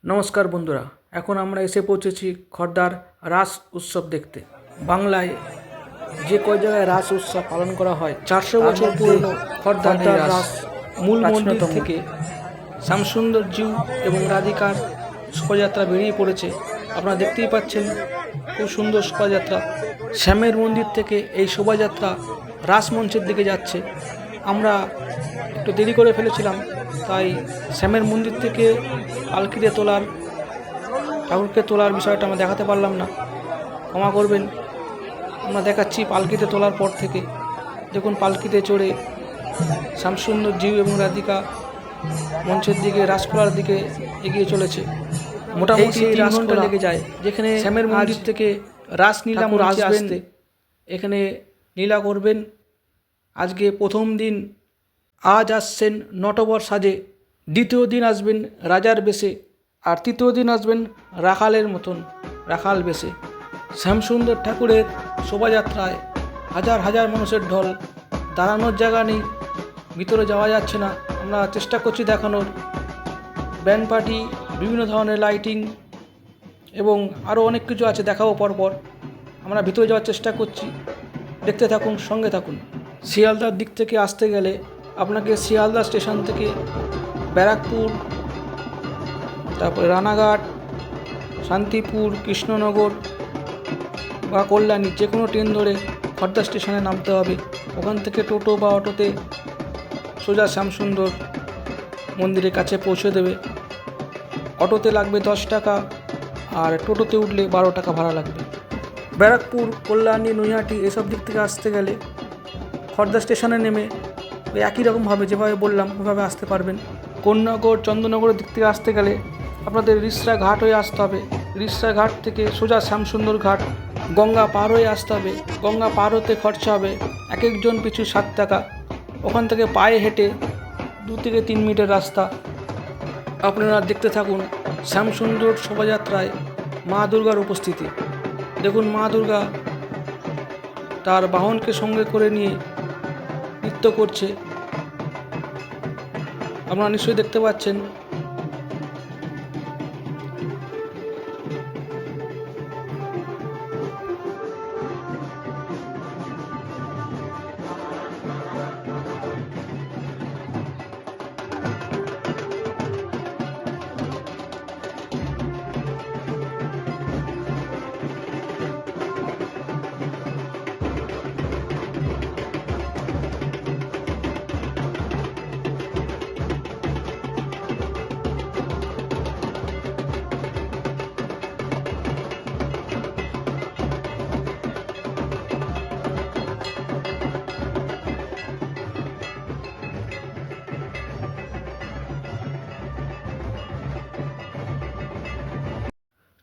নমস্কার বন্ধুরা, এখন আমরা এসে পৌঁছেছি খর্দার রাস উৎসব দেখতে। বাংলায় যে কয় জায়গায় রাস উৎসব পালন করা হয় 400 বছর পুরনো খর্দার রাস মূল মন্দির থেকে শ্যামসুন্দর জিউ এবং রাধিকার শোভাযাত্রা বেরিয়ে পড়েছে। আপনারা দেখতেই পাচ্ছেন খুব সুন্দর শোভাযাত্রা। শ্যামের মন্দির থেকে এই শোভাযাত্রা রাস মঞ্চের দিকে যাচ্ছে। আমরা একটু দেরি করে ফেলেছিলাম, তাই শ্যামের মন্দির থেকে পালকিতে ঠাকুরকে তোলার বিষয়টা আমরা দেখাতে পারলাম না, ক্ষমা করবেন। আমরা দেখাচ্ছি পালকিতে তোলার পর থেকে। দেখুন পালকিতে চড়ে শ্যামসুন্দর জিউ এবং রাধিকা মঞ্চের দিকে রাসকোলার দিকে এগিয়ে চলেছে। মোটামুটি 3 ঘন্টা লেগে যায়। যেখানে শ্যামের মন্দির থেকে রাসলীলা মঞ্চে আসতে এখানে লীলা করবেন। আজকে প্রথম দিন আজ আসছেন নটবর সাজে, দ্বিতীয় দিন আসবেন রাজার বেশে, আর তৃতীয় দিন আসবেন রাখালের মতন রাখাল বেশে। শ্যামসুন্দর ঠাকুরের শোভাযাত্রায় হাজার হাজার মানুষের ঢল, দাঁড়ানোর জায়গা নেই, ভিতরে যাওয়া যাচ্ছে না। আমরা চেষ্টা করছি দেখানোর, ব্যান্ড পার্টি, বিভিন্ন ধরনের লাইটিং এবং আরও অনেক কিছু আছে, দেখাবো পরপর। আমরা ভিতরে যাওয়ার চেষ্টা করছি, দেখতে থাকুন, সঙ্গে থাকুন। শিয়ালদার দিক থেকে আসতে গেলে আপনাকে শিয়ালদা স্টেশন থেকে ব্যারাকপুর, তারপরে রানাঘাট, শান্তিপুর, কৃষ্ণনগর বা কল্যাণী যে কোনো ট্রেন ধরে খর্দা স্টেশনে নামতে হবে। ওখান থেকে টোটো বা অটোতে সোজা শ্যামসুন্দর মন্দিরের কাছে পৌঁছে দেবে। অটোতে লাগবে 10 টাকা, আর টোটোতে উঠলে 12 টাকা ভাড়া লাগবে। ব্যারাকপুর, কল্যাণী, নৈহাটি এসব দিক থেকে আসতে গেলে খর্দা স্টেশনে নেমে একই রকমভাবে যেভাবে বললাম ওইভাবে আসতে পারবেন। কোন্নগর, চন্দননগরের দিক থেকে আসতে গেলে আপনাদের রিসরা ঘাট হয়ে আসতে হবে। রিসরা ঘাট থেকে সোজা শ্যামসুন্দর ঘাট, গঙ্গা পার হয়ে আসতে হবে। গঙ্গা পার হতে খরচা হবে এক একজন পিছু 7 টাকা। ওখান থেকে পায়ে হেঁটে 2 থেকে 3 মিনিটের রাস্তা। আপনারা দেখতে থাকুন শ্যামসুন্দর শোভাযাত্রায় মা দুর্গার উপস্থিতি। দেখুন মা দুর্গা তার বাহনকে সঙ্গে করে নিয়ে নৃত্য করছে, আপনারা নিশ্চয়ই দেখতে পাচ্ছেন।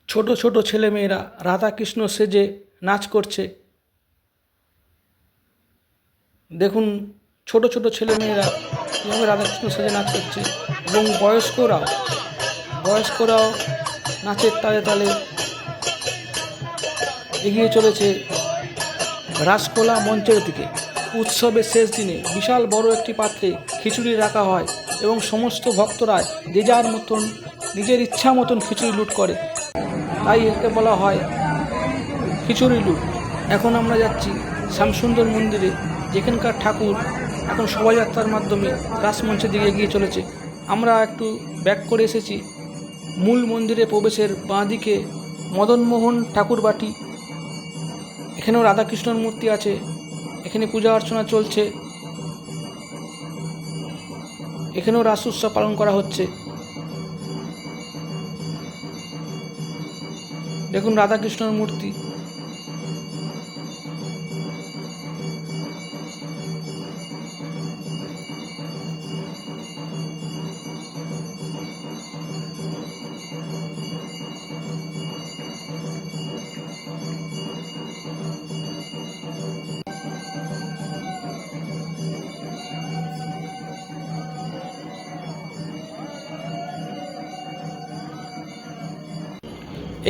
ছোট ছোট ছেলেমেয়েরা রাধাকৃষ্ণ সেজে নাচ করছে। দেখুন ছোট ছোট ছেলেমেয়েরা কীভাবে রাধাকৃষ্ণ সেজে নাচ করছে, এবং বয়স্করাও নাচের তালে তালে এগিয়ে চলেছে রাসকোলা মঞ্চের দিকে। উৎসবের শেষ দিনে বিশাল বড় একটি পাত্রে খিচুড়ি রাখা হয় এবং সমস্ত ভক্তরা যে যার মতন নিজের ইচ্ছা মতন খিচুড়ি লুট করে, তাই একে বলা হয় খিচুড়ি লুট। এখন আমরা যাচ্ছি শ্যামসুন্দর মন্দিরে, যেখানকার ঠাকুর এখন শোভাযাত্রার মাধ্যমে রাসমঞ্চের দিকে এগিয়ে চলেছে। আমরা একটু ব্যাক করে এসেছি। মূল মন্দিরে প্রবেশের বাঁ দিকে মদনমোহন ঠাকুর বাটি, এখানেও রাধাকৃষ্ণর মূর্তি আছে। এখানে পূজা অর্চনা চলছে, এখানেও রাস উৎসব পালন করা হচ্ছে। দেখুন রাধাকৃষ্ণর মূর্তি।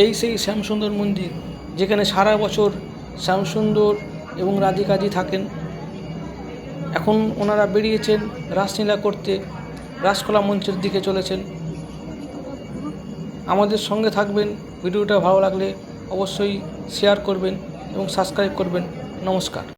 এই সেই শ্যামসুন্দর মন্দির, যেখানে সারা বছর শ্যামসুন্দর এবং রাধিকাজি থাকেন। এখন ওনারা বেরিয়েছেন রাসলীলা করতে, রাসকোলা মঞ্চের দিকে চলেছেন। আমাদের সঙ্গে থাকবেন। ভিডিওটা ভালো লাগলে অবশ্যই শেয়ার করবেন এবং সাবস্ক্রাইব করবেন। নমস্কার।